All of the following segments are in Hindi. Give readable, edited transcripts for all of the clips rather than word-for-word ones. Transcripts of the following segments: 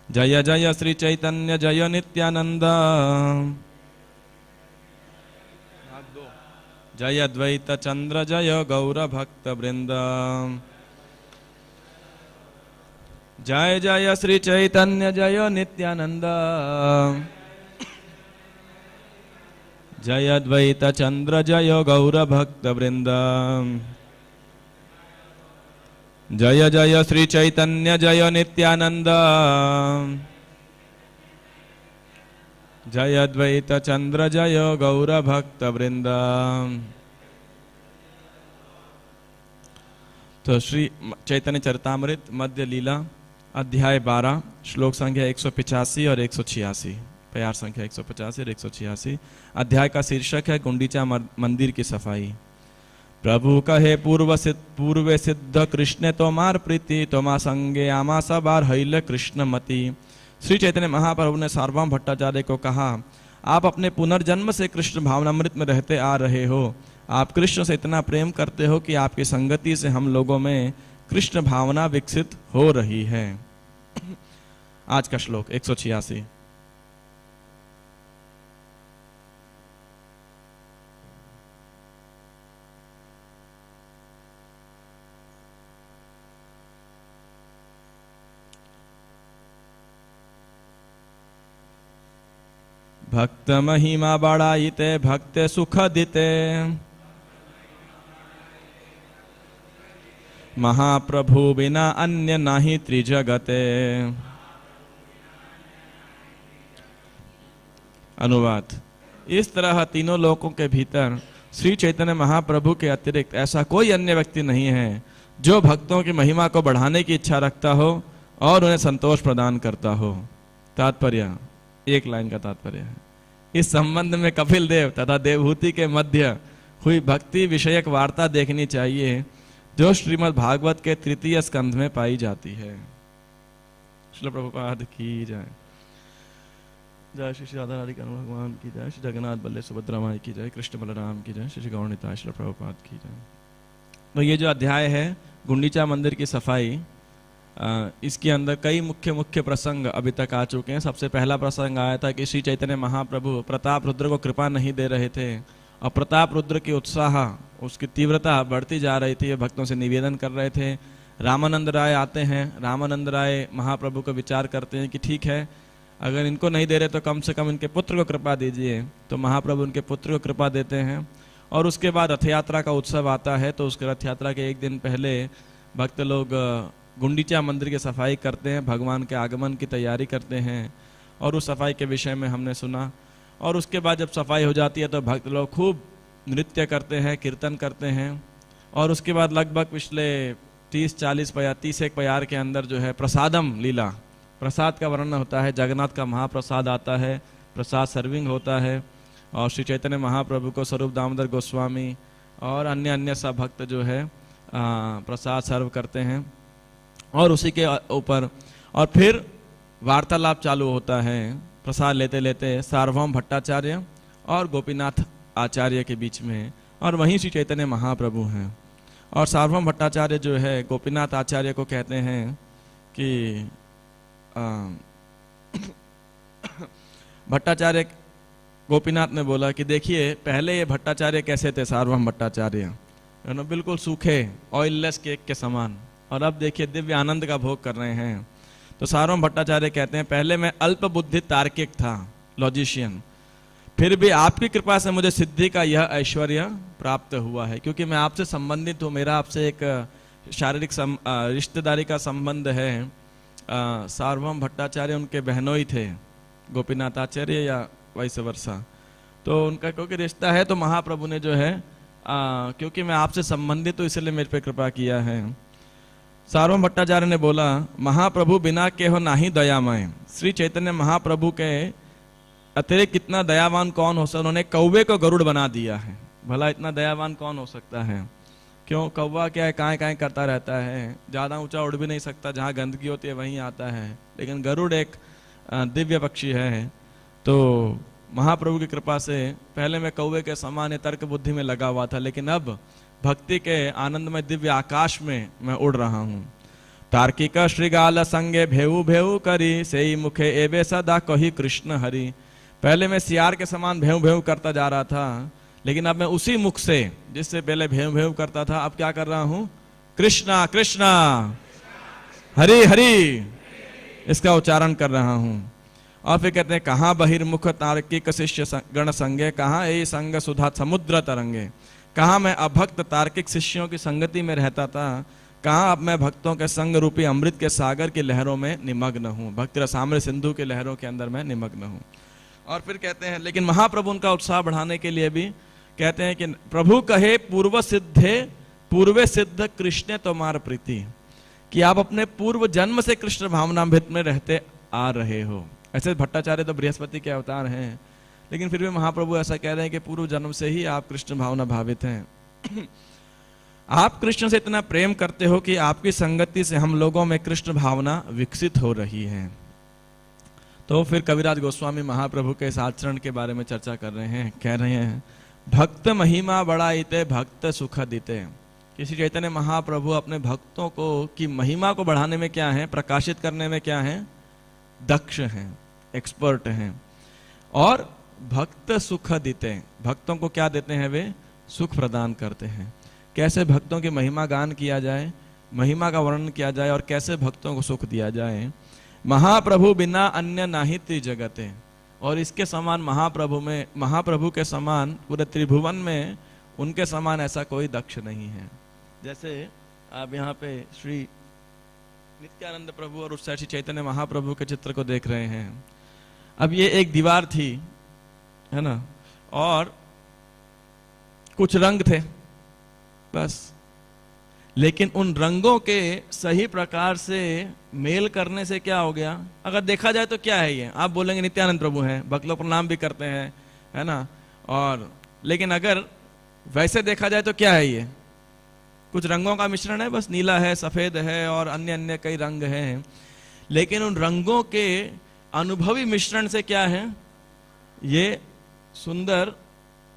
जय जय श्री चैतन्य जय नित्यानंद, जय अद्वैत चंद्र जय गौर भक्त वृंद। जय जय श्री चैतन्य जय नित्यानंद, जय अद्वैत चंद्र जय गौर भक्त वृंद। जय जय श्री चैतन्य जय नित्यानंद, जय अद्वैत चंद्र जय गौर भक्त वृंद। तो श्री चैतन्य चरितामृत मध्य लीला अध्याय 12 श्लोक संख्या 185 और 186, प्यार संख्या 185 और 186। अध्याय का शीर्षक है गुंडीचा मंदिर की सफाई। प्रभु कहे पूर्व सिद्ध कृष्ण तोमार प्रीति, तोमा संगे आमा सबार हईल कृष्ण मति। श्री चैतन्य महाप्रभु ने सार्वभौम भट्टाचार्य को कहा, आप अपने पुनर्जन्म से कृष्ण भावनामृत में रहते आ रहे हो। आप कृष्ण से इतना प्रेम करते हो कि आपकी संगति से हम लोगों में कृष्ण भावना विकसित हो रही है। आज का श्लोक 186। भक्त महिमा बढ़ाईते भक्त सुख दिते, महाप्रभु बिना अन्य नाही त्रिजगते। अनुवाद। इस तरह तीनों लोकों के भीतर श्री चैतन्य महाप्रभु के अतिरिक्त ऐसा कोई अन्य व्यक्ति नहीं है जो भक्तों की महिमा को बढ़ाने की इच्छा रखता हो और उन्हें संतोष प्रदान करता हो। तात्पर्य, एक लाइन का तात्पर्य है, इस संबंध में कपिल देव तथा देवहूति के मध्य हुई भक्ति विषयक वार्ता देखनी चाहिए जो श्रीमद् भागवत के तृतीय स्कंध में पाई जाती है। श्रील प्रभुपाद की जय। जय श्री राधा राधिका भगवान की जय, श्री जगन्नाथ बल्ले सुभद्रा माई की जय, कृष्ण बलराम की जय, श्री गौर निताय श्रील प्रभुपाद की जय। तो ये जो अध्याय है गुंडीचा मंदिर की सफाई, इसके अंदर कई मुख्य प्रसंग अभी तक आ चुके हैं। सबसे पहला प्रसंग आया था कि श्री चैतन्य महाप्रभु प्रताप रुद्र को कृपा नहीं दे रहे थे और प्रताप रुद्र की उत्साह, उसकी तीव्रता बढ़ती जा रही थी। भक्तों से निवेदन कर रहे थे। रामानंद राय आते हैं। रामानंद राय महाप्रभु को विचार करते हैं कि ठीक है, अगर इनको नहीं दे रहे तो कम से कम इनके पुत्र को कृपा दीजिए। तो महाप्रभु उनके पुत्र को कृपा देते हैं। और उसके बाद रथ यात्रा का उत्सव आता है। तो उसके रथ यात्रा के एक दिन पहले भक्त लोग गुंडीचा मंदिर की सफाई करते हैं, भगवान के आगमन की तैयारी करते हैं। और उस सफाई के विषय में हमने सुना। और उसके बाद जब सफाई हो जाती है तो भक्त लोग खूब नृत्य करते हैं, कीर्तन करते हैं। और उसके बाद लगभग पिछले 30-40 पयार, 31 पयार के अंदर जो है प्रसादम लीला, प्रसाद का वर्णन होता है। जगन्नाथ का महाप्रसाद आता है, प्रसाद सर्विंग होता है। और श्री चैतन्य महाप्रभु को स्वरूप दामोदर गोस्वामी और अन्य सब भक्त जो है प्रसाद सर्व करते हैं। और उसी के ऊपर और फिर वार्तालाप चालू होता है प्रसाद लेते लेते सार्वभौम भट्टाचार्य और गोपीनाथ आचार्य के बीच में। और वहीं श्री चैतन्य महाप्रभु हैं। और सार्वभौम भट्टाचार्य जो है गोपीनाथ आचार्य को कहते हैं कि भट्टाचार्य, गोपीनाथ ने बोला कि देखिए पहले ये भट्टाचार्य कैसे थे, सार्वभौम भट्टाचार्य बिल्कुल सूखे ऑयललेस केक के समान, और अब देखिए दिव्य आनंद का भोग कर रहे हैं। तो सार्वभौम भट्टाचार्य कहते हैं पहले मैं अल्प बुद्धि तार्किक था, लॉजिशियन, फिर भी आपकी कृपा से मुझे सिद्धि का यह ऐश्वर्य प्राप्त हुआ है, क्योंकि मैं आपसे संबंधित हूँ, मेरा आपसे एक शारीरिक रिश्तेदारी का संबंध है। सार्वभौम भट्टाचार्य उनके बहनोई थे, गोपीनाथ आचार्य या वैसे वर्षा। तो उनका क्योंकि रिश्ता है तो महाप्रभु ने जो है क्योंकि मैं आपसे संबंधित हूँ इसलिए मेरे पे कृपा किया है। सार्वभौम भट्टाचार्य ने बोला महाप्रभु बिना के हो नाही दयामय। श्री चैतन्य महाप्रभु के अतिरिक्त कितना दयावान कौन हो सकता। उन्होंने कौवे को गरुड़ बना दिया है। भला इतना दयावान कौन हो सकता है। क्यों, कौवा क्या है, काएं करता रहता है, ज़्यादा ऊंचा उड़ भी नहीं सकता, जहाँ गंदगी होती है वहीं आता है। लेकिन गरुड़ एक दिव्य पक्षी है। तो महाप्रभु की कृपा से पहले मैं कौवे के समान तर्क बुद्धि में लगा हुआ था, लेकिन अब भक्ति के आनंदमय दिव्य आकाश में मैं उड़ रहा हूँ। तार्किक श्रीगाल संगे भेऊ भेऊ करी, सेई मुखे एवे सदा कही कृष्ण हरि। पहले मैं सियार के समान भेऊ भेऊ करता जा रहा था, लेकिन अब मैं उसी मुख से जिससे पहले भेऊ भेऊ करता था, अब क्या कर रहा हूं? कृष्णा कृष्णा हरि हरि, इसका उच्चारण कर रहा हूं। और फिर कहते हैं कहाँ बहिर्मुख तार्किक शिष्य गण संगे, कहाँ ये संग सुधा समुद्र तरंगे। कहाँ मैं अभक्त तार्किक शिष्यों की संगति में रहता था, कहाँ अब मैं भक्तों के संग रूपी अमृत के सागर की लहरों में निमग्न हूँ, भक्ति रसामृत सिंधु की लहरों के अंदर मैं निमग्न हूँ। और फिर कहते हैं लेकिन महाप्रभु उनका उत्साह बढ़ाने के लिए भी कहते हैं कि प्रभु कहे पूर्वे सिद्ध कृष्ण तुम्हार प्रीति, कि आप अपने पूर्व जन्म से कृष्ण भावनामृत में रहते आ रहे हो। ऐसे भट्टाचार्य तो बृहस्पति के अवतार हैं, लेकिन फिर भी महाप्रभु ऐसा कह रहे हैं कि पूर्व जन्म से ही आप कृष्ण भावना भावित हैं। आप कृष्ण से इतना प्रेम करते हो कि आपकी संगति से हम लोगों में कृष्ण भावना विकसित हो रही है। तो फिर कविराज गोस्वामी महाप्रभु के इस आचरण के बारे में चर्चा कर रहे हैं। कह रहे हैं भक्त महिमा बढ़ाइते भक्त सुख दिते। किसी चैतन्य महाप्रभु अपने भक्तों को की महिमा को बढ़ाने में क्या है, प्रकाशित करने में क्या है, दक्ष हैं, एक्सपर्ट हैं। और भक्त सुख देते, भक्तों को क्या देते हैं, वे सुख प्रदान करते हैं। कैसे भक्तों की महिमा गान किया जाए, महिमा का वर्णन किया जाए, और कैसे भक्तों को सुख दिया जाए। महाप्रभु बिना अन्य नाहित जगते, और इसके समान महाप्रभु के समान पूरे त्रिभुवन में उनके समान ऐसा कोई दक्ष नहीं है। जैसे आप यहाँ पे श्री नित्यानंद प्रभु और उससे श्री चैतन्य महाप्रभु के चित्र को देख रहे हैं। अब ये एक दीवार थी, है ना, और कुछ रंग थे बस, लेकिन उन रंगों के सही प्रकार से मेल करने से क्या हो गया, अगर देखा जाए तो क्या है ये, आप बोलेंगे नित्यानंद प्रभु हैं, भक्त लोग प्रणाम भी करते हैं, है ना, और लेकिन अगर वैसे देखा जाए तो क्या है ये, कुछ रंगों का मिश्रण है, बस नीला है, सफेद है और अन्य अन्य कई रंग हैं। लेकिन उन रंगों के अनुभवी मिश्रण से क्या है, ये सुंदर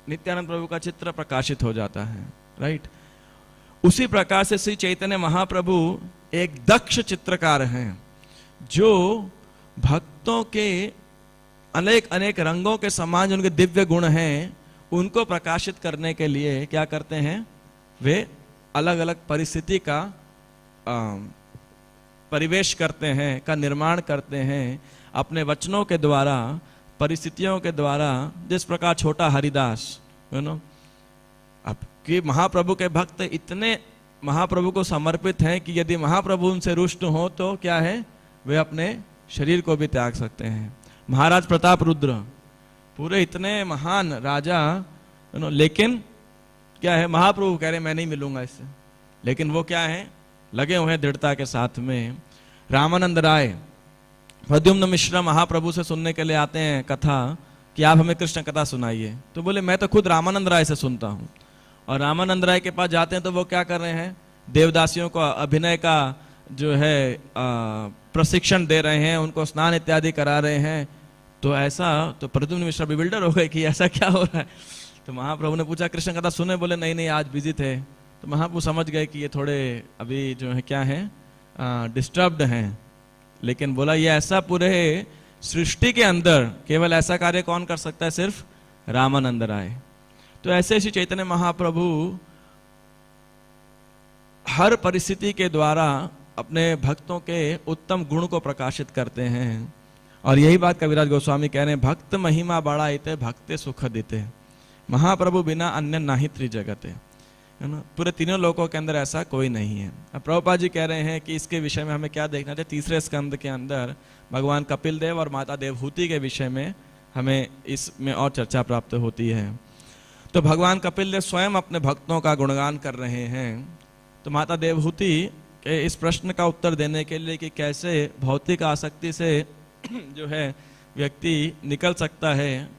नित्यानंद प्रभु का चित्र प्रकाशित हो जाता है, राइट। उसी प्रकार से श्री चैतन्य महाप्रभु एक दक्ष चित्रकार हैं, जो भक्तों के अनेक अनेक रंगों के समान उनके दिव्य गुण हैं, उनको प्रकाशित करने के लिए क्या करते हैं, वे अलग अलग परिस्थिति का परिवेश करते हैं, का निर्माण करते हैं अपने वचनों के द्वारा, परिस्थितियों के द्वारा। जिस प्रकार छोटा हरिदास, यू नो, अब कि महाप्रभु के भक्त इतने महाप्रभु को समर्पित हैं कि यदि महाप्रभु उनसे रुष्ट हो तो क्या है, वे अपने शरीर को भी त्याग सकते हैं। महाराज प्रताप रुद्र पूरे इतने महान राजा, यू नो, लेकिन क्या है, महाप्रभु कह रहे मैं नहीं मिलूंगा इससे, लेकिन वो क्या है, लगे हुए हैं दृढ़ता के साथ में। रामानंद राय प्रद्युम्न मिश्रा महाप्रभु से सुनने के लिए आते हैं कथा कि आप हमें कृष्ण कथा सुनाइए, तो बोले मैं तो खुद रामानंद राय से सुनता हूँ। और रामानंद राय के पास जाते हैं तो वो क्या कर रहे हैं, देवदासियों को अभिनय का जो है प्रशिक्षण दे रहे हैं, उनको स्नान इत्यादि करा रहे हैं। तो ऐसा तो प्रद्युम्न मिश्रा बिल्डर हो गए कि ऐसा क्या हो रहा है। तो महाप्रभु ने पूछा कृष्ण कथा सुने, बोले नहीं नहीं आज बिजी थे। तो महाप्रभु समझ गए कि ये थोड़े अभी जो है क्या है, डिस्टर्ब्ड हैं। लेकिन बोला ये ऐसा पूरे सृष्टि के अंदर केवल ऐसा कार्य कौन कर सकता है, सिर्फ रामानंद राय। तो ऐसे श्री चैतन्य महाप्रभु हर परिस्थिति के द्वारा अपने भक्तों के उत्तम गुण को प्रकाशित करते हैं। और यही बात कविराज गोस्वामी कह रहे हैं, भक्त महिमा बढ़ाइते भक्ते सुख देते, महाप्रभु बिना अन्य नाहि त्रिजगते, है ना। पूरे तीनों लोकों के अंदर ऐसा कोई नहीं है। अब प्रभुपाद जी कह रहे हैं कि इसके विषय में हमें क्या देखना चाहिए, तीसरे स्कंद के अंदर भगवान कपिल देव और माता देवहूति के विषय में हमें इसमें और चर्चा प्राप्त होती है। तो भगवान कपिल देव स्वयं अपने भक्तों का गुणगान कर रहे हैं। तो माता देवहूति के इस प्रश्न का उत्तर देने के लिए कि कैसे भौतिक आसक्ति से जो है व्यक्ति निकल सकता है,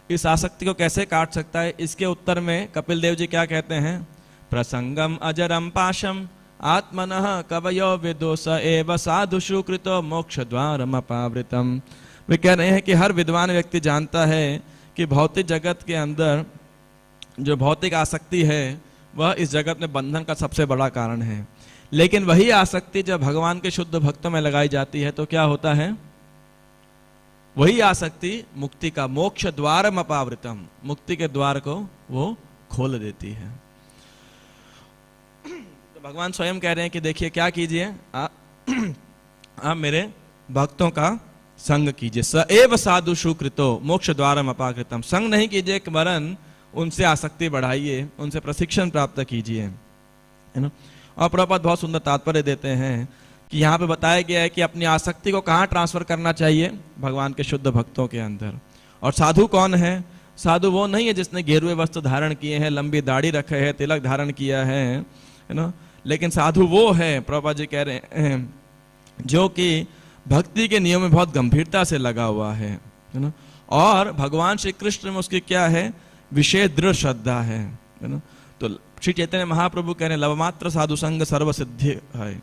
इस आसक्ति को कैसे काट सकता है, इसके उत्तर में कपिल देव जी क्या कहते हैं, प्रसंगम अजरम पाशम आत्मनः कवयो विदोष एव साधुषु कृतो मोक्ष द्वारम अपावृतम। वे कह रहे हैं कि हर विद्वान व्यक्ति जानता है कि भौतिक जगत के अंदर जो भौतिक आसक्ति है वह इस जगत में बंधन का सबसे बड़ा कारण है। लेकिन वही आसक्ति जब भगवान के शुद्ध भक्तों में लगाई जाती है तो क्या होता है? वही आसक्ति मुक्ति का मोक्ष द्वारम अपावृतम, मुक्ति के द्वार को वो खोल देती है। तो भगवान स्वयं कह रहे हैं कि देखिए क्या कीजिए, आप मेरे भक्तों का संग कीजिए। स एव साधु सुकृतो मोक्ष द्वारम अपाकृतम, संग नहीं कीजिए वरन उनसे आसक्ति बढ़ाइए, उनसे प्रशिक्षण प्राप्त कीजिए, है ना। और प्रभुपाद बहुत सुंदर तात्पर्य देते हैं कि यहाँ पे बताया गया है कि अपनी आसक्ति को कहाँ ट्रांसफर करना चाहिए? भगवान के शुद्ध भक्तों के अंदर। और साधु कौन है? साधु वो नहीं है जिसने गेरुए वस्त्र धारण किए हैं, लंबी दाढ़ी रखे है, तिलक धारण किया है ना। लेकिन साधु वो है, प्रभुपाद जी कह रहे हैं, जो कि भक्ति के नियम में बहुत गंभीरता से लगा हुआ है ना। और भगवान श्री कृष्ण में उसकी क्या है? विशेष दृढ़ श्रद्धा है ना। तो श्री चैतन्य महाप्रभु कह रहे हैं लवमात्र साधु संग सर्व सिद्धि है।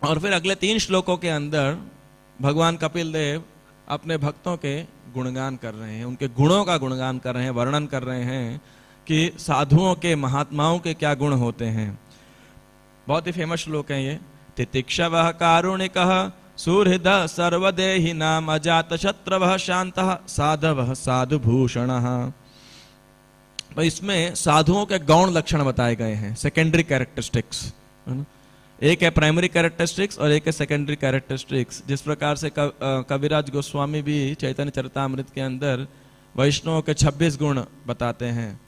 और फिर अगले 3 श्लोकों के अंदर भगवान कपिल देव अपने भक्तों के गुणगान कर रहे हैं, उनके गुणों का गुणगान कर रहे हैं, वर्णन कर रहे हैं कि साधुओं के, महात्माओं के क्या गुण होते हैं। बहुत ही फेमस श्लोक है ये। तितिक्षवः कारुणिकः सुहृदः सर्वदेहिनां अजातशत्रवः शान्तः साधवः साधुभूषणः। तो इसमें साधुओं के गौण लक्षण बताए गए हैं, सेकेंडरी कैरेक्टरिस्टिक्स, एक है प्राइमरी कैरेक्टरिस्टिक्स और एक है सेकेंडरी कैरेक्टरिस्टिक्स। जिस प्रकार से कविराज गोस्वामी भी चैतन्य चरितामृत के अंदर वैष्णवों के 26 गुण बताते हैं,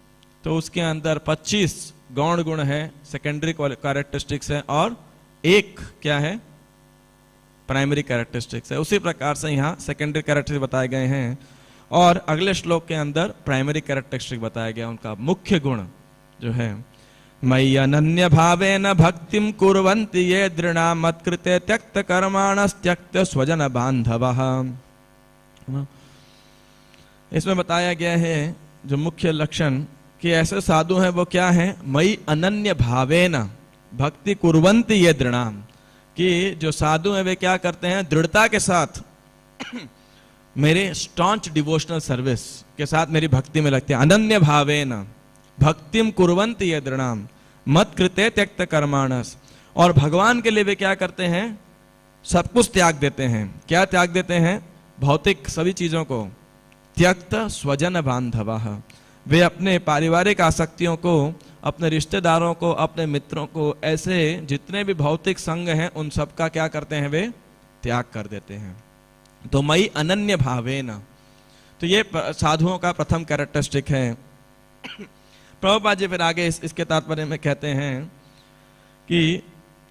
तो उसके अंदर 25 गौण गुण है, सेकेंडरी कैरेक्टरिस्टिक्स है, और एक क्या है? प्राइमरी कैरेक्टरिस्टिक्स है। उसी प्रकार से यहाँ सेकेंडरी कैरेक्टरिस्टिक्स बताए गए हैं। और अगले श्लोक के अंदर प्राइमरी कैरेक्टरिस्टिक बताया गया, उनका मुख्य गुण जो है, मयि अनन्य भावेन भक्तिम कुर्वन्ति ये दृढ़ा मत्कृते त्यक्त कर्माणस्त्यक्त स्वजन बांधवः। इसमें बताया गया है जो मुख्य लक्षण कि ऐसे साधु हैं वो क्या हैं? मयि अनन्य भावेन भक्ति कुर्वन्ति ये दृढ़ा, कि जो साधु हैं वे क्या करते हैं? दृढ़ता के साथ मेरे स्टॉन्च डिवोशनल सर्विस के साथ मेरी भक्ति में लगते हैं। अनन्य भावेन भक्तिम कुर्वन्ति ये दृढ़ाम मत कृते त्यक्त कर्माणस। और भगवान के लिए वे क्या करते हैं? सब कुछ त्याग देते हैं। क्या त्याग देते हैं? भौतिक सभी चीजों को। त्यक्त स्वजन बांधवः, वे अपने पारिवारिक आसक्तियों को, अपने रिश्तेदारों को, अपने मित्रों को, ऐसे जितने भी भौतिक संग हैं उन सब का क्या करते हैं? वे त्याग कर देते हैं। तो मयि अनन्य भावेन, तो ये साधुओं का प्रथम कैरेक्टरिस्टिक है। प्रभुपाद जी फिर आगे इसके तात्पर्य में कहते हैं कि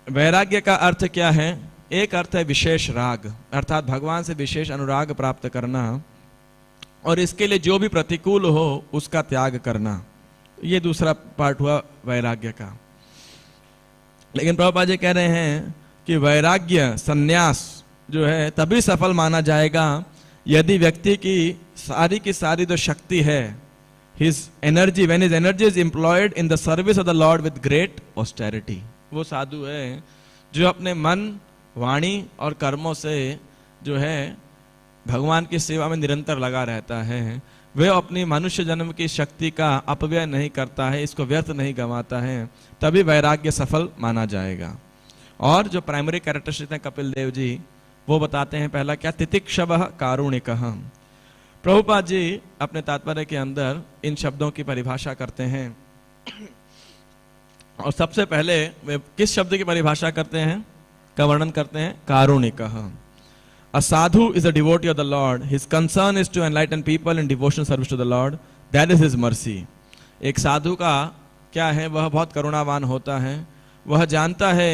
वैराग्य का अर्थ क्या है? एक अर्थ है विशेष राग, अर्थात भगवान से विशेष अनुराग प्राप्त करना, और इसके लिए जो भी प्रतिकूल हो उसका त्याग करना। ये दूसरा पार्ट हुआ वैराग्य का। लेकिन प्रभुपाद जी कह रहे हैं कि वैराग्य, संन्यास जो है तभी सफल माना जाएगा यदि व्यक्ति की सारी जो शक्ति है, his energy, when his energy is employed in the service of the Lord with great austerity, वो साधु है जो अपने मन, वाणी और कर्मों से जो है भगवान की सेवा में निरंतर लगा रहता है। वे अपनी मनुष्य जन्म की शक्ति का अपव्यय नहीं करता है, इसको व्यर्थ नहीं गंवाता है, तभी वैराग्य सफल माना जाएगा। और जो प्राइमरी कैरेक्टरिस्टिक है कपिल देव जी वो बताते हैं, पहला क्या? तितिक्षवः कारुणिकः। प्रभुपाद जी अपने तात्पर्य के अंदर इन शब्दों की परिभाषा करते हैं, और सबसे पहले वे किस शब्द की परिभाषा करते हैं, का वर्णन करते हैं? कारुणिकः। A sadhu is a devotee of the Lord. His concern is to enlighten people in devotional service to the Lord. That is his mercy. एक साधु का क्या है? वह बहुत करुणावान होता है। वह जानता है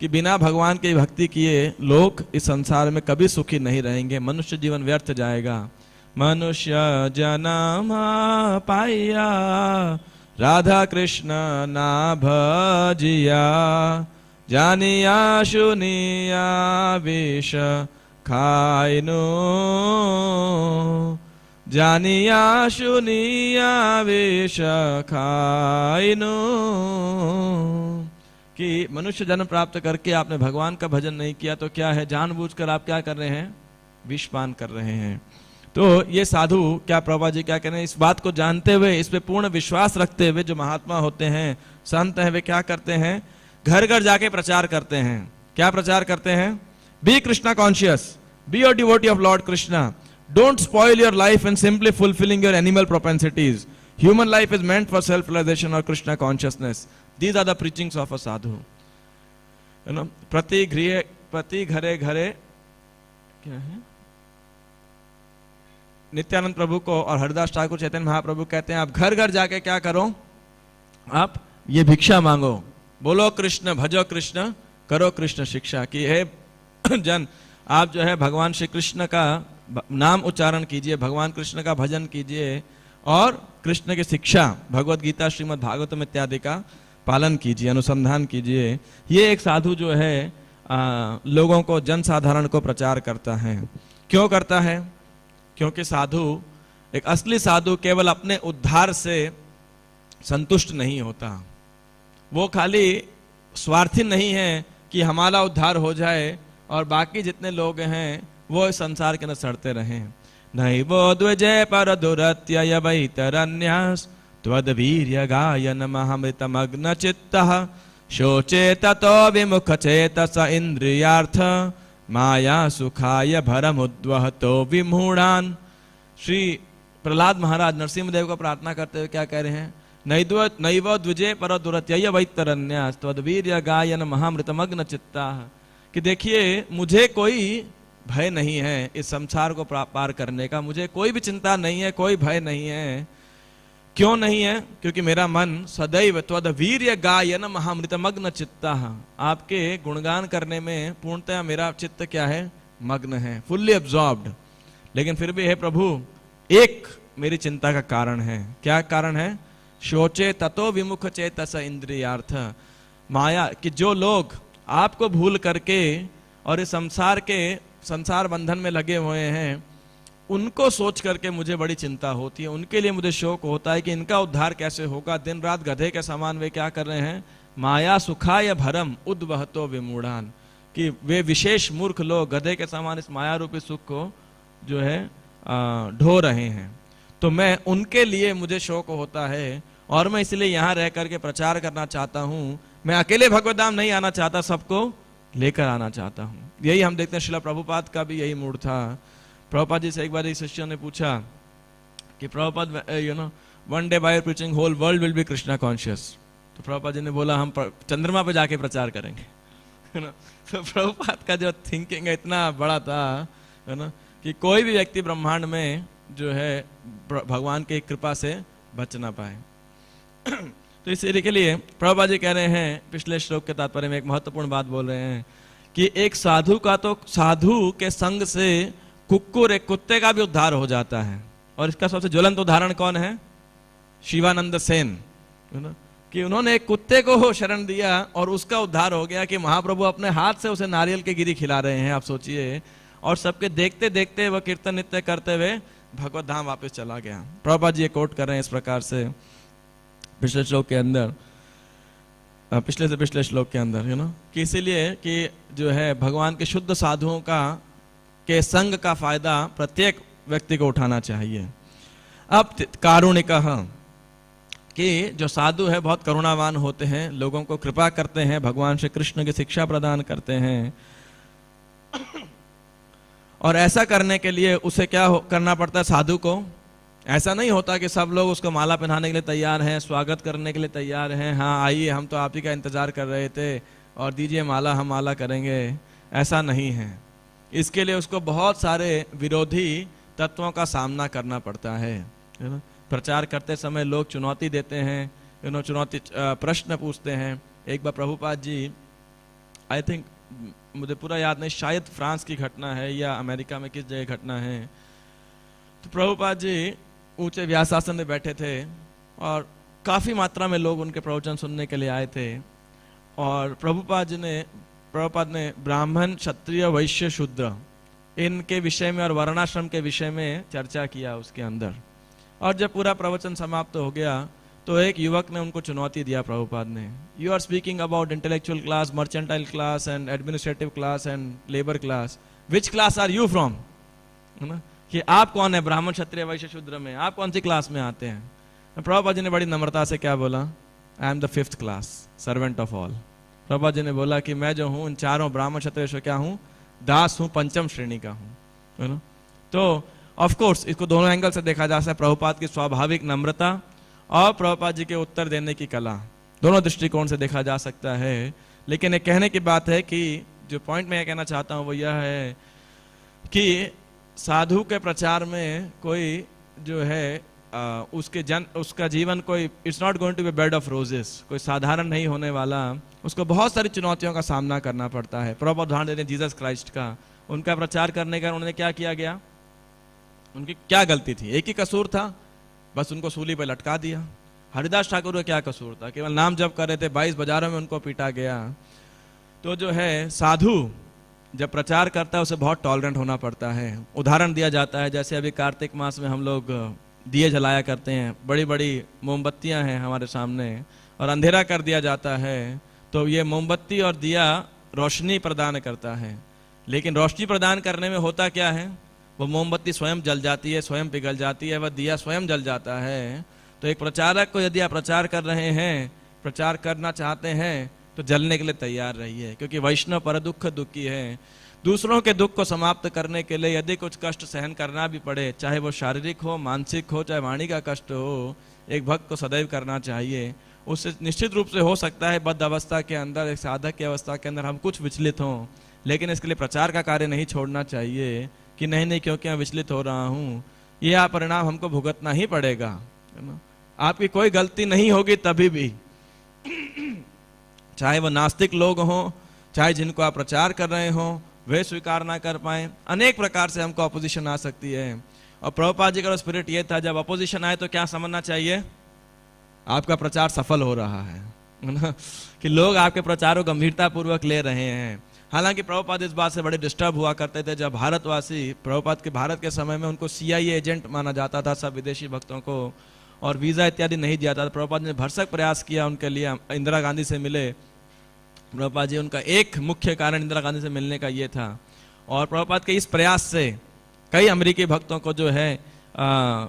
कि बिना भगवान की भक्ति किए लोग इस संसार में कभी सुखी नहीं रहेंगे, मनुष्य जीवन व्यर्थ जाएगा। मनुष्य जन्म पाया राधा कृष्ण ना भजिया, जानिया सुनिया विष खाइनु, जानिया सुनिया विष खाइनु। कि मनुष्य जन्म प्राप्त करके आपने भगवान का भजन नहीं किया तो क्या है? जानबूझकर आप क्या कर रहे हैं? विष पान कर रहे हैं। तो ये साधु क्या प्रभुपाद जी क्या कह रहे हैं, इस बात को जानते हुए, इस पे पूर्ण विश्वास रखते हुए जो महात्मा होते हैं, संत हैं, वे क्या करते हैं, घर घर जाके प्रचार करते हैं। क्या प्रचार करते हैं? Be Krishna conscious, be your devotee of Lord Krishna, don't spoil your life in simply fulfilling your animal propensities, human life is meant for self realisation और Krishna consciousness. These are the preachings of a sadhu. You know, प्रति घरे घरे क्या है, नित्यानंद प्रभु को और हरिदास ठाकुर चैतन्य महाप्रभु कहते हैं आप घर घर जाके क्या करो, आप ये भिक्षा मांगो, बोलो कृष्ण, भजो कृष्ण, करो कृष्ण शिक्षा। कि हे जन, आप जो है भगवान श्री कृष्ण का नाम उच्चारण कीजिए, भगवान कृष्ण का भजन कीजिए और कृष्ण की शिक्षा भगवत गीता, श्रीमद् भागवतम इत्यादि का पालन कीजिए, अनुसंधान कीजिए। ये एक साधु जो है लोगों को, जन साधारण को प्रचार करता है। क्यों करता है? क्योंकि साधु, एक असली साधु केवल अपने उद्धार से संतुष्ट नहीं होता। वो खाली स्वार्थी नहीं है कि हमारा उद्धार हो जाए और बाकी जितने लोग हैं वो इस संसार के अंदर सड़ते रहें। नैवो द्विजय पर दुरत्यय वैतरन्यास त्वद्वीर्य गायन महामृतमग्न चित्तः शोचे ततो विमुख चेतस इंद्रियार्थ माया सुखाय भरमुद्वहतो विमूढ़ान। श्री प्रहलाद महाराज नरसिंहदेव को प्रार्थना करते हुए क्या कह रहे हैं? नैव द्विजय पर दुरत्यय वैतरन्यास त्वद्वीर्य गायन महामृतमग्न चित्ताः। कि देखिए, मुझे कोई भय नहीं है इस संसार को पार करने का, मुझे कोई भी चिंता नहीं है, कोई भय नहीं है। क्यों नहीं है? क्योंकि मेरा मन सदैव त्वद्वीर्य गायन महामृतमग्न चित्तः, आपके गुणगान करने में पूर्णतः मेरा चित्त क्या है? मग्न है, फुल्ली एब्जॉर्ब्ड। लेकिन फिर भी हे प्रभु, एक मेरी चिंता का कारण है। क्या कारण है? शोचे ततो विमुख चेतस इंद्रियार्थ। माया, कि जो लोग आपको भूल करके और इस संसार बंधन में लगे हुए हैं, उनको सोच करके मुझे बड़ी चिंता होती है, उनके लिए मुझे शोक होता है कि इनका उद्धार कैसे होगा। दिन रात गधे के समान वे क्या कर रहे हैं? माया सुखाय भरम उद्वहतो विमूढ़ान। कि वे विशेष मूर्ख लोग गधे के समान इस माया रूपी सुख को जो है ढो रहे हैं। तो मैं उनके लिए मुझे शोक होता है और मैं इसलिए यहाँ रह करके प्रचार करना चाहता हूँ। मैं अकेले भगवत धाम नहीं आना चाहता, सबको लेकर आना चाहता हूँ। यही हम देखते हैं, शिला प्रभुपाद का भी यही मूड था। प्रभुपाद जी से एक बार एक शिष्य ने पूछा कि Prabhupada, you know, one day by preaching whole world will be Krishna conscious. तो प्रभुपाद जी ने बोला हम चंद्रमा पे जाके प्रचार करेंगे, है ना। तो प्रभुपाद का जो थिंकिंग है इतना बड़ा था, है ना, कि कोई भी व्यक्ति ब्रह्मांड में जो है भगवान की कृपा से बच ना पाए। तो इसी के लिए प्रभुपाद जी कह रहे हैं, पिछले श्लोक के तात्पर्य में एक महत्वपूर्ण बात बोल रहे हैं कि एक साधु का, तो साधु के संग से कुक्कुर, एक कुत्ते का भी उद्धार हो जाता है। और इसका सबसे ज्वलंत उदाहरण कौन है? शिवानंद सेन, कि उन्होंने एक कुत्ते को शरण दिया और उसका उद्धार हो गया। कि महाप्रभु अपने हाथ से उसे नारियल की गिरी खिला रहे हैं, आप सोचिए। और सबके देखते देखते वह कीर्तन नित्य करते हुए भगवत धाम वापस चला गया। प्रभुपाद जी कोट कर रहे हैं इस प्रकार से पिछले श्लोक के अंदर, पिछले से पिछले श्लोक के अंदर, यू नो, कि इसीलिए कि जो है भगवान के शुद्ध साधुओं के संग का फायदा प्रत्येक व्यक्ति को उठाना चाहिए। अब कारुणिकः, कि जो साधु है बहुत करुणावान होते हैं, लोगों को कृपा करते हैं, भगवान श्री कृष्ण की शिक्षा प्रदान करते हैं। और ऐसा करने के लिए उसे क्या करना पड़ता है? साधु को ऐसा नहीं होता कि सब लोग उसको माला पहनाने के लिए तैयार हैं, स्वागत करने के लिए तैयार हैं, हाँ आइए हम तो आप ही का इंतजार कर रहे थे और दीजिए माला, हम माला करेंगे। ऐसा नहीं है। इसके लिए उसको बहुत सारे विरोधी तत्वों का सामना करना पड़ता है। प्रचार करते समय लोग चुनौती देते हैं, चुनौती प्रश्न पूछते हैं। एक बार प्रभुपाद जी, आई थिंक, मुझे पूरा याद नहीं, शायद फ्रांस की घटना है या अमेरिका में किस जगह घटना है, तो प्रभुपाद जी ऊंचे व्यासासन में बैठे थे और काफी मात्रा में लोग उनके प्रवचन सुनने के लिए आए थे। और प्रभुपाद ने ब्राह्मण, क्षत्रिय, वैश्य, शूद्र इनके विषय में और वर्णाश्रम के विषय में चर्चा किया उसके अंदर। और जब पूरा प्रवचन समाप्त हो गया तो एक युवक ने उनको चुनौती दिया प्रभुपाद ने, you are speaking about intellectual class, mercantile class and administrative class and labour class, which class are you from? है ना, कि आप कौन है ब्राह्मण क्षत्रिय वैश्य शूद्र में, आप कौन सी क्लास में आते हैं। प्रभुपाद जी ने बड़ी नम्रता से क्या बोला, I am the 5th class servant of all. Prabhupada ji ने बोला कि मैं जो हूँ उन चारों ब्राह्मण क्षत्रिय वैश्य क्या हूँ, दास हूँ, 5वीं श्रेणी का हूँ। तो ऑफ कोर्स इसको दोनों एंगल से देखा जा सकता है, प्रभुपाद की स्वाभाविक नम्रता और प्रभुपाद जी के उत्तर देने की कला, दोनों दृष्टिकोण से देखा जा सकता है। लेकिन एक कहने की बात है कि जो पॉइंट मैं कहना चाहता हूँ वो यह है कि साधु के प्रचार में कोई जो है उसका जीवन कोई, it's not going to be bed of roses, कोई साधारण नहीं होने वाला, उसको बहुत सारी चुनौतियों का सामना करना पड़ता है। प्रभुपाद उदाहरण देते हैं जीसस क्राइस्ट का, उनका प्रचार करने का उन्होंने क्या किया गया, उनकी क्या गलती थी, एक ही कसूर था, बस उनको सूली पे लटका दिया। हरिदास ठाकुर का क्या कसूर था, केवल नाम जप कर रहे थे, 22 बाजारों में उनको पीटा गया। तो जो है साधु जब प्रचार करता है उसे बहुत टॉलरेंट होना पड़ता है। उदाहरण दिया जाता है, जैसे अभी कार्तिक मास में हम लोग दिए जलाया करते हैं, बड़ी बड़ी मोमबत्तियां हैं हमारे सामने और अंधेरा कर दिया जाता है, तो ये मोमबत्ती और दिया रोशनी प्रदान करता है, लेकिन रोशनी प्रदान करने में होता क्या है, वो मोमबत्ती स्वयं जल जाती है, स्वयं पिघल जाती है, वह दिया स्वयं जल जाता है। तो एक प्रचारक को यदि आप प्रचार कर रहे हैं, प्रचार करना चाहते हैं, तो जलने के लिए तैयार रहिए, क्योंकि वैष्णव पर दुख दुखी है। दूसरों के दुख को समाप्त करने के लिए यदि कुछ कष्ट सहन करना भी पड़े, चाहे वो शारीरिक हो, मानसिक हो, चाहे वाणी का कष्ट हो, एक भक्त को सदैव करना चाहिए। उससे निश्चित रूप से हो सकता है बद्ध अवस्था के अंदर, एक साधक की अवस्था के अंदर हम कुछ विचलित हों, लेकिन इसके लिए प्रचार का कार्य नहीं छोड़ना चाहिए कि नहीं नहीं क्योंकि मैं विचलित हो रहा हूँ, यह परिणाम हमको भुगतना ही पड़ेगा, है ना। आपकी कोई गलती नहीं होगी तभी भी, चाहे वो नास्तिक लोग हों, चाहे जिनको आप प्रचार कर रहे हों वे स्वीकार ना कर पाए, अनेक प्रकार से हमको अपोजिशन आ सकती है। और प्रभुपाद जी का स्पिरिट ये था, जब अपोजिशन आए तो क्या समझना चाहिए, आपका प्रचार सफल हो रहा है ना, कि लोग आपके प्रचार को गंभीरता पूर्वक ले रहे हैं। हालांकि प्रभुपाद इस बात से बड़े डिस्टर्ब हुआ करते थे जब भारतवासी, प्रभुपाद के भारत के समय में उनको CIA एजेंट माना जाता था सब विदेशी भक्तों को, और वीजा इत्यादि नहीं दिया था। प्रभुपाद ने भरसक प्रयास किया उनके लिए, इंदिरा गांधी से मिले प्रभुपाद जी, उनका एक मुख्य कारण इंदिरा गांधी से मिलने का ये था। और प्रभुपाद के इस प्रयास से कई अमेरिकी भक्तों को जो है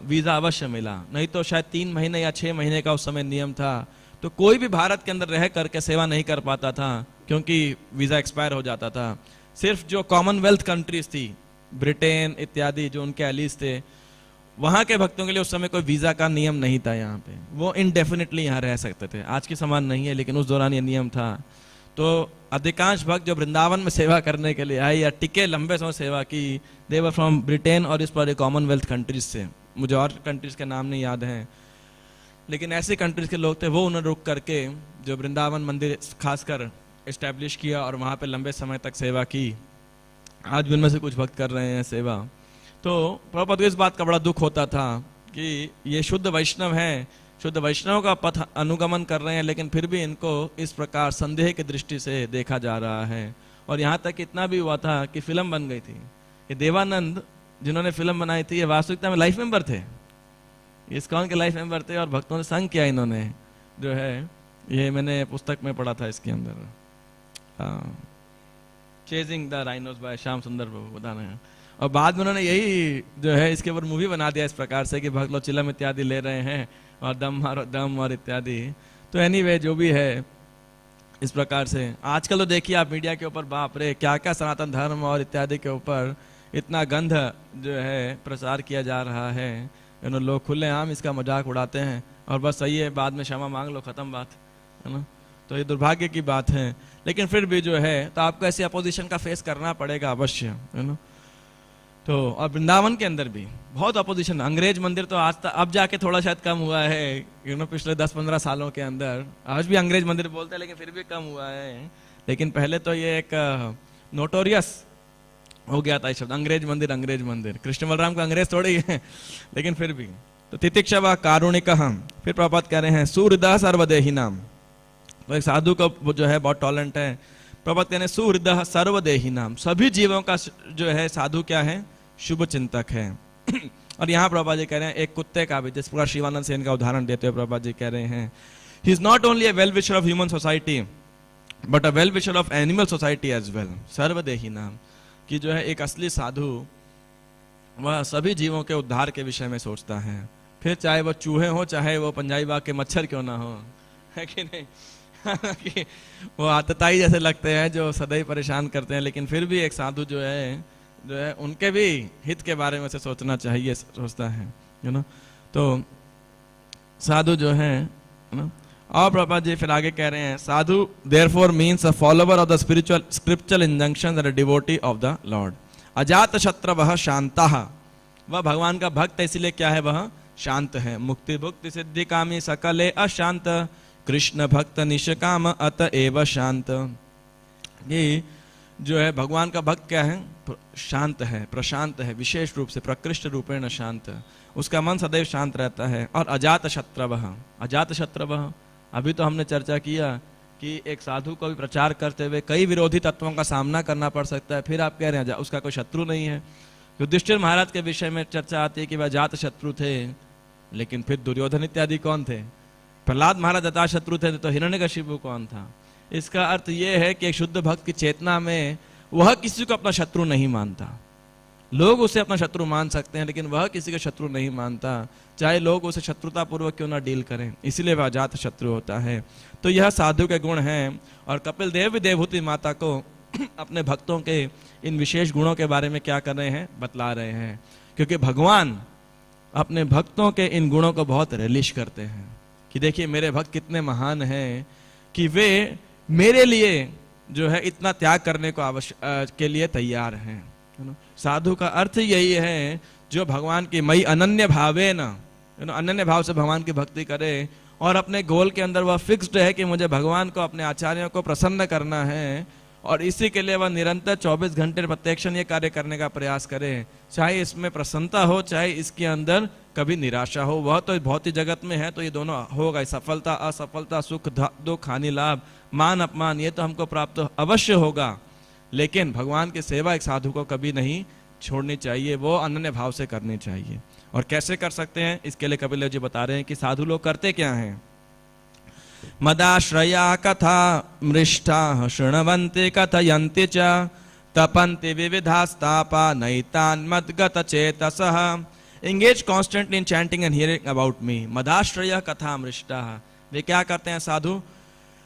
वीजा अवश्य मिला, नहीं तो शायद 3 महीने या 6 महीने का उस समय नियम था, तो कोई भी भारत के अंदर रह करके सेवा नहीं कर पाता था क्योंकि वीजा एक्सपायर हो जाता था। सिर्फ जो कॉमनवेल्थ कंट्रीज थी, ब्रिटेन इत्यादि, जो उनके एलीज थे, वहां के भक्तों के लिए उस समय कोई वीजा का नियम नहीं था यहाँ पे, वो इनडेफिनेटली यहाँ रह सकते थे। आज के समान नहीं है, लेकिन उस दौरान ये नियम था। तो अधिकांश भक्त जो वृंदावन में सेवा करने के लिए आए या टिके, लंबे समय सेवा की, दे वर फ्रॉम ब्रिटेन और इस पर कॉमनवेल्थ कंट्रीज से, मुझे और कंट्रीज के नाम नहीं याद हैं, लेकिन ऐसी कंट्रीज के लोग थे, वो उन्हें रुक करके जो वृंदावन मंदिर खासकर इस्टेब्लिश किया और वहाँ पे लंबे समय तक सेवा की। आज भी उनमें से कुछ भक्त कर रहे हैं सेवा। तो प्रभुपाद को इस बात का बड़ा दुख होता था कि ये शुद्ध वैष्णव हैं, शुद्ध वैष्णव का पथ अनुगमन कर रहे हैं, लेकिन फिर भी इनको इस प्रकार संदेह की दृष्टि से देखा जा रहा है। और यहाँ तक इतना भी हुआ था कि फिल्म बन गई थी। ये देवानंद जिन्होंने फिल्म बनाई थी, ये वास्तविकता में लाइफ मेंबर थे, इस्कॉन के लाइफ मेंबर थे, और भक्तों ने संग किया इन्होंने, जो है ये मैंने पुस्तक में पढ़ा था इसके अंदर, chasing the rhinos by Shyam Sundar Prabhu बता रहे हैं। और बाद में उन्होंने यही जो है इसके ऊपर मूवी बना दिया इस प्रकार से कि भक्त लोग चिलम इत्यादि ले रहे हैं और दम और इत्यादि। तो एनीवे जो भी है, इस प्रकार से आजकल तो देखिए आप मीडिया के ऊपर, बाप रे क्या क्या सनातन धर्म और इत्यादि के ऊपर इतना गंध जो है प्रचार किया जा रहा है, लोग खुलेआम इसका मजाक उड़ाते हैं और बस सही है, बाद में क्षमा मांग लो, खत्म बात, है ना। तो ये दुर्भाग्य की बात है, लेकिन फिर भी जो है तो आपको ऐसी अपोजिशन का फेस करना पड़ेगा अवश्य, है ना। तो और वृंदावन के अंदर भी बहुत अपोजिशन, अंग्रेज मंदिर तो आज तक, अब जाके थोड़ा शायद कम हुआ है, पिछले 10-15 सालों के अंदर आज भी अंग्रेज मंदिर बोलते हैं, लेकिन फिर भी कम हुआ है। लेकिन पहले तो ये एक नोटोरियस हो गया था शब्द, अंग्रेज मंदिर, अंग्रेज मंदिर। कृष्ण बलराम का अंग्रेज थोड़े ही है, लेकिन फिर भी। तो तितिक्षा व कारुणिक, फिर प्रभुपाद कह रहे हैं सुहृदः सर्वदेही नाम। तो एक साधु को वो जो है बहुत टॉलेंट है। प्रभुपाद कह रहे हैं सुहृदः सर्वदेही नाम, सभी जीवों का जो है साधु क्या है, शुभ चिंतक है। और यहाँ प्रभुपाद जी कह रहे हैं एक कुत्ते का भी, जिस प्रकार शिवानंद सेन का उदाहरण देते हुए प्रभुपाद जी कह रहे हैं, he is not only a well wisher of human society but a well wisher of animal society as well. सर्वदेही नाम की जो है एक असली साधु वह सभी जीवों के उद्धार के विषय में सोचता है, फिर चाहे वो चूहे हो, चाहे वो पंजाबी बाग के मच्छर क्यों ना हो, है कि नहीं। कि वो आतताई जैसे लगते हैं जो सदैव परेशान करते हैं, लेकिन फिर भी एक साधु जो है उनके भी हित के बारे में से सोचना चाहिए, सोचता है, यू नो। तो साधु जो है ना। और प्रभुपाद जी फिर आगे कह रहे हैं, sadhu therefore means a follower of the spiritual scriptural injunctions and a devotee of the Lord. अजात शत्रवः शांतः, वह भगवान का भक्त है, इसलिए क्या है, वह शांत है। मुक्ति भुक्ति सिद्धि कामी सकले अशांत, कृष्ण भक्त निष्काम अतएव शांत। ये जो है भगवान का भक्त क्या है, शांत है, प्रशांत है, विशेष रूप से प्रकृष्ट रूपेण शांत, उसका मन सदैव शांत रहता है। और अजात शत्रवः, अजात शत्रवः, अभी तो हमने चर्चा किया कि एक साधु को भी प्रचार करते हुए कई विरोधी तत्वों का सामना करना पड़ सकता है, फिर आप कह रहे हैं उसका कोई शत्रु नहीं है। युधिष्ठिर महाराज के विषय में चर्चा आती है कि वह अजात शत्रु थे, लेकिन फिर दुर्योधन इत्यादि कौन थे, प्रहलाद महाराज अजात शत्रु थे, तो हिरण्यकशिपु कौन था। इसका अर्थ यह है कि एक शुद्ध भक्त की चेतना में वह किसी को अपना शत्रु नहीं मानता। लोग उसे अपना शत्रु मान सकते हैं, लेकिन वह किसी का शत्रु नहीं मानता, चाहे लोग उसे शत्रुता पूर्वक क्यों ना डील करें, इसलिए वह अजात शत्रु होता है। तो यह साधु के गुण हैं। और कपिल देव भी देवहूति माता को अपने भक्तों के इन विशेष गुणों के बारे में क्या कर रहे हैं, बतला रहे हैं, क्योंकि भगवान अपने भक्तों के इन गुणों को बहुत रिलिश करते हैं कि देखिए मेरे भक्त कितने महान हैं कि वे मेरे लिए जो है इतना त्याग करने को के लिए तैयार हैं। साधु का अर्थ यही है जो भगवान की मई अनन्य भावे न, अनन्य भाव से भगवान की भक्ति करे और अपने गोल के अंदर वह फिक्स्ड है कि मुझे भगवान को, अपने आचार्यों को प्रसन्न करना है, और इसी के लिए वह निरंतर 24 घंटे प्रत्यक्षण ये कार्य करने का प्रयास करे, चाहे इसमें प्रसन्नता हो, चाहे इसके अंदर कभी निराशा हो। वह तो भौतिक जगत में है तो ये दोनों होगा, सफलता असफलता, सुख दुख, हानि लाभ, मान अपमान, ये तो हमको प्राप्त अवश्य होगा, लेकिन भगवान की सेवा एक साधु को कभी नहीं छोड़नी चाहिए, वो अनन्य भाव से करनी चाहिए। और कैसे कर सकते हैं, इसके लिए कपिल जी बता रहे हैं कि साधु लोग करते क्या हैं। मदाश्रया कथा मृष्टा शृण्वन्ति कथयन्ति च तपन्ति विविधास्तापा नैतान् मद्गत चेतसः engage constantly in chanting and hearing about me. मदाश्रय कथा मृष्टा, वे क्या करते हैं साधु,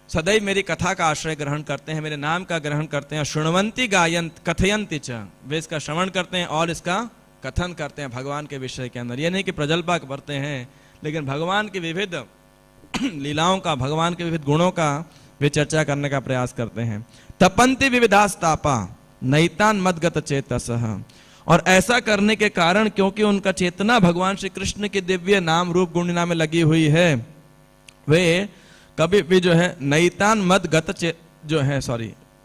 सदैव मेरी कथा का आश्रय ग्रहण करते हैं, मेरे नाम का ग्रहण करते हैं। शृण्वन्ति गायन्त कथयन्ति च, वे इसका श्रवण करते हैं और इसका कथन करते हैं भगवान के विषय के अंदर। ये नहीं कि प्रजल्पा करते हैं, लेकिन भगवान की विविध लीलाओं का, भगवान के विविध गुणों का वे चर्चा करने का प्रयास करते हैं। तपन्ति विविधास्तापा नैतान मद्गत चेतसः, और ऐसा करने के कारण क्योंकि उनका चेतना भगवान श्री कृष्ण के दिव्य नाम रूप गुणिना में लगी हुई है, वे कभी भी जो है नैतान मद्गत जो है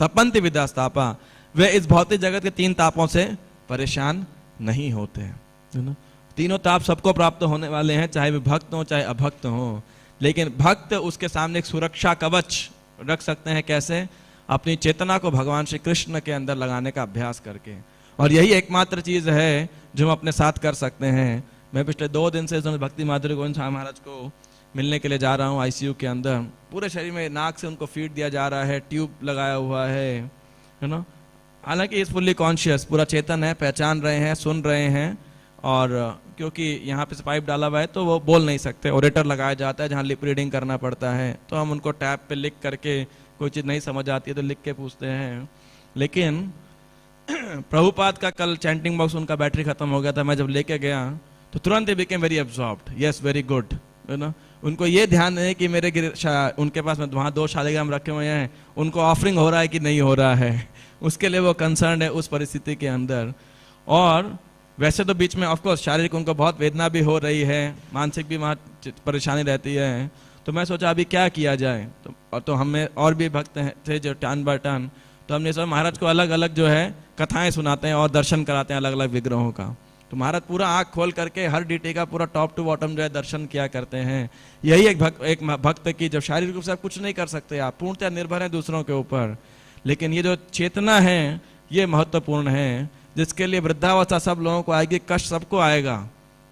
तपन्ति विविधास्तापा, वे इस भौतिक जगत के 3 तापों से परेशान नहीं होते हैं। तीनों ताप सबको प्राप्त होने वाले हैं, चाहे वे भक्त हो चाहे अभक्त हो, लेकिन भक्त उसके सामने एक सुरक्षा कवच रख सकते हैं। कैसे, अपनी चेतना को भगवान श्री कृष्ण के अंदर लगाने का अभ्यास करके, और यही एकमात्र चीज है जो हम अपने साथ कर सकते हैं। मैं पिछले 2 दिन से भक्ति माधुरी गोविंद स्वामी महाराज को मिलने के लिए जा रहा हूँ आईसीयू के अंदर, पूरे शरीर में नाक से उनको फीड दिया जा रहा है, ट्यूब लगाया हुआ है ना। हालांकि इज फुल्ली कॉन्शियस, पूरा चेतन है, पहचान रहे हैं, सुन रहे हैं, और क्योंकि यहाँ पे पाइप डाला हुआ है तो वो बोल नहीं सकते, ओरेटर लगाया जाता है जहाँ लिप रीडिंग करना पड़ता है, तो हम उनको टैब पे लिख करके, कोई चीज़ नहीं समझ आती है तो लिख के पूछते हैं। लेकिन प्रभुपाद का कल चैंटिंग बॉक्स उनका बैटरी खत्म हो गया था, मैं जब लेके गया तो तुरंत he became very absorbed, yes very good, you know. उनको ये ध्यान है कि मेरे उनके पास में वहाँ 2 शालिग्राम रखे हुए हैं, उनको ऑफरिंग हो रहा है कि नहीं हो रहा है, उसके लिए वो कंसर्न है उस परिस्थिति के अंदर। और वैसे तो बीच में ऑफकोर्स शारीरिक उनको बहुत वेदना भी हो रही है, मानसिक भी वहाँ परेशानी रहती है, तो मैं सोचा अभी क्या किया जाए। तो हमें और भी भक्त थे जो टर्न बाय टर्न, तो हमने सोचा महाराज को अलग अलग जो है कथाएं सुनाते हैं और दर्शन कराते हैं अलग अलग विग्रहों का। तो महाराज पूरा आंख खोल करके हर डिटेल का पूरा टॉप टू बॉटम जो है दर्शन किया करते हैं। यही एक भक्त की, जब शारीरिक रूप से आप कुछ नहीं कर सकते, आप पूर्णतः निर्भर हैं दूसरों के ऊपर, लेकिन ये जो चेतना है ये महत्वपूर्ण है, जिसके लिए वृद्धावस्था सब लोगों को आएगी, कष्ट सबको आएगा,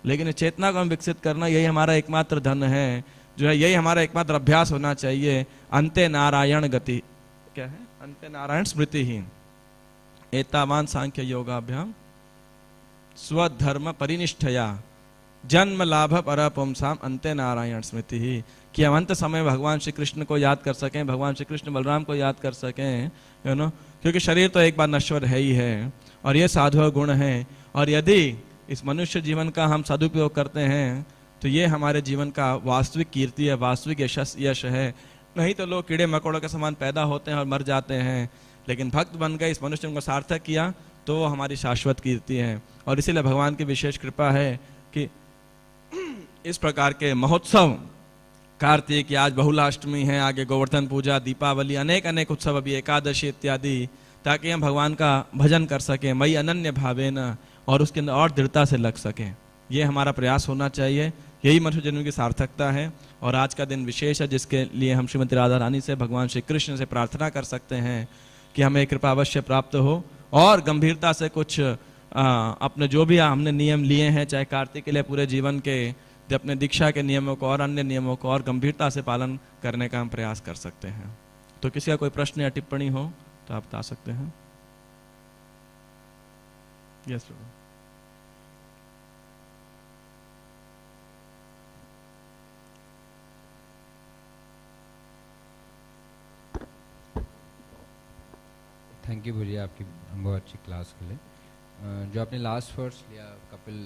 लेकिन इस चेतना को हम विकसित करना यही हमारा एकमात्र धन है, जो है यही हमारा एकमात्र अभ्यास होना चाहिए। अंते नारायण गति, क्या है, अंते नारायण स्मृति ही एतावान सांख्य योगाभ्याम स्वधर्म परिनिष्ठया जन्म लाभ पर पुंसाम अंते नारायण स्मृति ही, कि हम अंत समय भगवान श्री कृष्ण को याद कर सकें, भगवान श्री कृष्ण बलराम को याद कर सकें, यू नो, क्योंकि शरीर तो एक बार नश्वर है ही है और ये साधु गुण है, और यदि इस मनुष्य जीवन का हम सदुपयोग करते हैं तो ये हमारे जीवन का वास्तविक कीर्ति है, वास्तविक यश है। नहीं तो लोग कीड़े मकोड़ों के समान पैदा होते हैं और मर जाते हैं, लेकिन भक्त बन गए, इस मनुष्य को सार्थक किया तो वो हमारी शाश्वत कीर्ति है। और इसीलिए भगवान की विशेष कृपा है कि इस प्रकार के महोत्सव, कार्तिक, आज बहुलाष्टमी है, आगे गोवर्धन पूजा, दीपावली, अनेक अनेक उत्सव, अभी एकादशी इत्यादि, ताकि हम भगवान का भजन कर सकें मई अनन्य भावेन, और उसके अंदर और दृढ़ता से लग सकें। ये हमारा प्रयास होना चाहिए, यही मनुष्य जन्म की सार्थकता है। और आज का दिन विशेष है, जिसके लिए हम श्रीमती राधा रानी से, भगवान श्री कृष्ण से प्रार्थना कर सकते हैं कि हमें कृपा अवश्य प्राप्त हो, और गंभीरता से कुछ अपने जो भी हमने नियम लिए हैं, चाहे कार्तिक के लिए पूरे जीवन के, अपने दीक्षा के नियमों को और अन्य नियमों को और गंभीरता से पालन करने का हम प्रयास कर सकते हैं। तो किसी का कोई प्रश्न या टिप्पणी हो तो आप बता सकते हैं। Yes Prabhu. थैंक यू भैया आपकी बहुत अच्छी क्लास के लिए। जो आपने लास्ट वर्ड्स लिया कपिल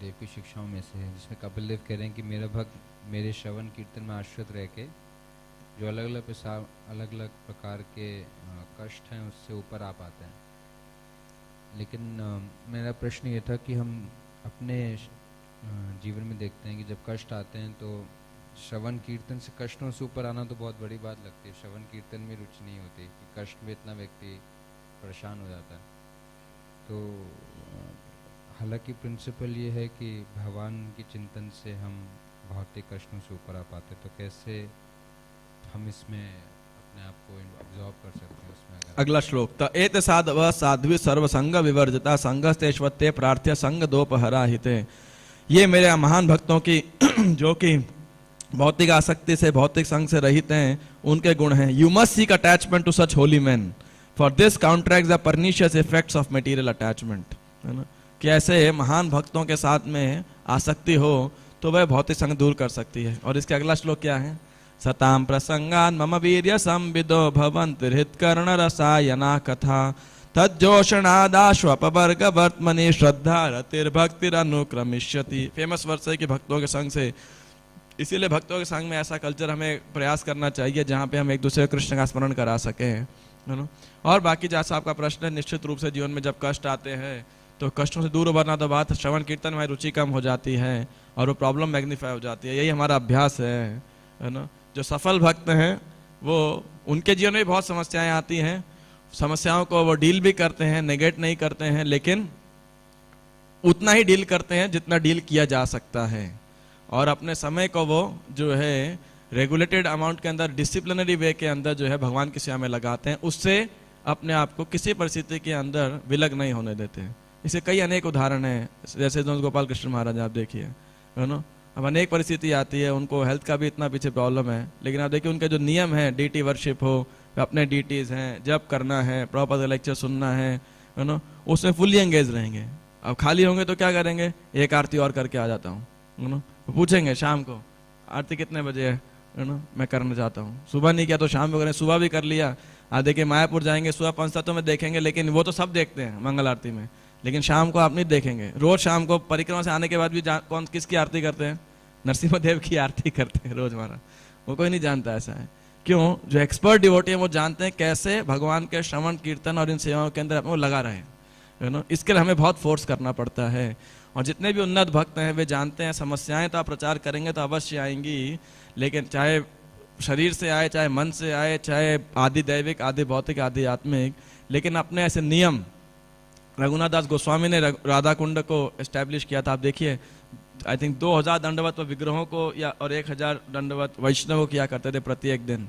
देव की शिक्षाओं में से, जिसमें कपिल देव कह रहे हैं कि मेरा भक्त मेरे श्रवण कीर्तन में आश्रित रह के जो अलग अलग प्रकार के कष्ट हैं उससे ऊपर आ पाते हैं। लेकिन मेरा प्रश्न ये था कि हम अपने जीवन में देखते हैं कि जब कष्ट आते हैं तो श्रवण कीर्तन से कष्टों से ऊपर आना तो बहुत बड़ी बात लगती है, श्रवण कीर्तन में रुचि नहीं होती कि कष्ट में इतना व्यक्ति परेशान हो जाता है। तो हालांकि प्रिंसिपल ये है कि भगवान की चिंतन से हम भौतिक कष्टों से ऊपर आ पाते, तो कैसे हम इसमें अपने आप को अब्जॉर्ब कर सकते हैं उसमें? अगला श्लोक, त एत साधव साध्वी सर्व संग विवर्जिता संगस्तेश्वत्ते प्रार्थ्य संग दोपहरा हिते। ये मेरे महान भक्तों की जो कि भौतिक आसक्ति से, भौतिक संग से रहित हैं, उनके गुण हैं। You must seek attachment to such holy man, for this counteracts the pernicious effects of material attachment. है ना, कि ऐसे महान भक्तों के साथ में आसक्ति हो तो वह भौतिक संग दूर कर सकती है। और इसके अगला श्लोक क्या है? सताम प्रसंगान मम वीर्य संविदो भवन्ति हृत्कर्ण रसायना कथा तज्जोषणादाश्वपवर्ग वर्तमनि श्रद्धा रतिर्भक्तिर अनुक्रमिष्यति। फेमस वर्ष है कि भक्तों के संग से, इसीलिए भक्तों के संग में ऐसा कल्चर हमें प्रयास करना चाहिए जहाँ पे हम एक दूसरे को कृष्ण का स्मरण करा सकें, है ना। और बाकी जैसा आपका प्रश्न है, निश्चित रूप से जीवन में जब कष्ट आते हैं तो कष्टों से दूर उभरना तो बात, श्रवण कीर्तन में रुचि कम हो जाती है और वो प्रॉब्लम मैग्नीफाई हो जाती है। यही हमारा अभ्यास है ना। जो सफल भक्त हैं वो, उनके जीवन में बहुत समस्याएं आती हैं, समस्याओं को वो डील भी करते हैं, नेगेट नहीं करते हैं, लेकिन उतना ही डील करते हैं जितना डील किया जा सकता है। और अपने समय को वो जो है रेगुलेटेड अमाउंट के अंदर, डिसिप्लिनरी वे के अंदर जो है भगवान की सेवा में लगाते हैं। उससे अपने आप को किसी परिस्थिति के अंदर विलग नहीं होने देते हैं। इसे कई अनेक उदाहरण हैं, जैसे गोपाल कृष्ण महाराज आप देखिए, है ना। अब अनेक परिस्थिति आती है, उनको हेल्थ का भी इतना पीछे प्रॉब्लम है, लेकिन आप देखिए उनके जो नियम है, डीटी वर्शिप हो, अपने डीटीज हैं, जब करना है, प्रॉपर लेक्चर सुनना है ना, उसमें फुल्ली एंगेज रहेंगे। अब खाली होंगे तो क्या करेंगे? एक आरती और करके आ जाता हूँ, है ना। पूछेंगे शाम को आरती कितने बजे है ना, मैं करना चाहता हूँ। सुबह नहीं किया तो शाम को करें, सुबह भी कर लिया। आज देखिए मायापुर जाएंगे, सुबह 5-7 में देखेंगे, लेकिन वो तो सब देखते हैं मंगल आरती में, लेकिन शाम को आप नहीं देखेंगे। रोज शाम को परिक्रमा से आने के बाद भी कौन किसकी आरती करते हैं? नरसिम्हा देव की आरती करते हैं रोज महाराज। वो कोई नहीं जानता ऐसा है। क्यों? जो एक्सपर्ट डिवोटी है वो जानते हैं कैसे भगवान के श्रवण कीर्तन और इन सेवाओं के अंदर वो लगा रहे, है ना। इसके लिए हमें बहुत फोर्स करना पड़ता है। और जितने भी उन्नत भक्त हैं वे जानते हैं समस्याएं तो आप प्रचार करेंगे तो अवश्य आएंगी, लेकिन चाहे शरीर से आए, चाहे मन से आए, चाहे आदि दैविक, आदि भौतिक, आदि आत्मिक, लेकिन अपने ऐसे नियम रघुनाथ दास गोस्वामी ने राधा कुंड को एस्टैब्लिश किया था। आप देखिए, आई थिंक 2000 दंडवत विग्रहों को या और 1000 दंडवत वैष्णवों किया करते थे प्रत्येक दिन,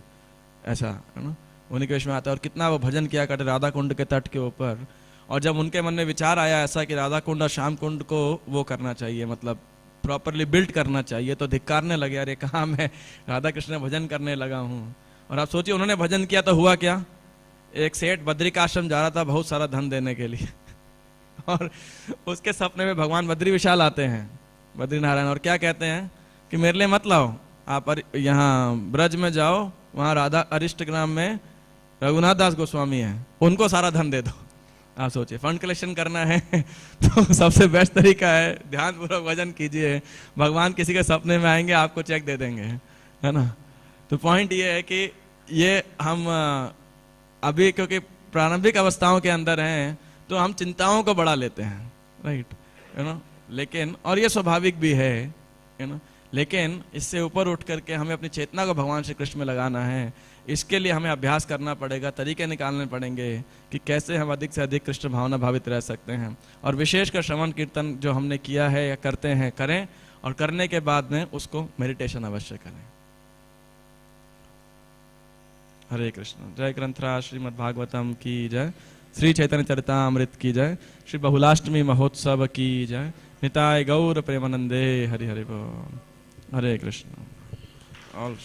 ऐसा, है ना। उन्हीं के विषय में आता है। और कितना वो भजन किया करते राधा कुंड के तट के ऊपर। और जब उनके मन में विचार आया ऐसा कि राधा कुंड और श्याम कुंड को वो करना चाहिए, मतलब प्रॉपरली बिल्ड करना चाहिए, तो धिक्कारने लगे, अरे कहाँ मैं राधा कृष्ण भजन करने लगा हूँ। और आप सोचिए उन्होंने भजन किया तो हुआ क्या? एक सेठ बद्रिकाश्रम जा रहा था बहुत सारा धन देने के लिए, और उसके सपने में भगवान बद्री विशाल आते हैं, बद्री नारायण, और क्या कहते हैं कि मेरे लिए मत लाओ, आप यहाँ ब्रज में जाओ, वहाँ राधा अरिष्ट ग्राम में रघुनाथ दास गोस्वामी हैं, उनको सारा धन दे दो। आप सोचिए, फंड कलेक्शन करना है तो सबसे बेस्ट तरीका है ध्यान पूर्वक भजन कीजिए, भगवान किसी के सपने में आएंगे, आपको चेक दे देंगे, है ना। तो पॉइंट ये है कि ये हम अभी क्योंकि प्रारंभिक अवस्थाओं के अंदर हैं तो हम चिंताओं को बढ़ा लेते हैं, राइट, है ना। लेकिन और ये स्वाभाविक भी है ना, लेकिन इससे ऊपर उठ करके हमें अपनी चेतना को भगवान श्री कृष्ण में लगाना है। इसके लिए हमें अभ्यास करना पड़ेगा, तरीके निकालने पड़ेंगे कि कैसे हम अधिक से अधिक कृष्ण भावना भावित रह सकते हैं। और विशेषकर श्रवण कीर्तन जो हमने किया है या करते हैं करें, और करने के बाद में उसको मेडिटेशन अवश्य करें। हरे कृष्ण। जय ग्रंथराज श्रीमद् भागवतम की जय, श्री चैतन्य चरितामृत की जय, श्री बहुलाष्टमी महोत्सव की जय, निताय गौर प्रेमानंदे हरि हरि बोल। हरे कृष्ण। ऑल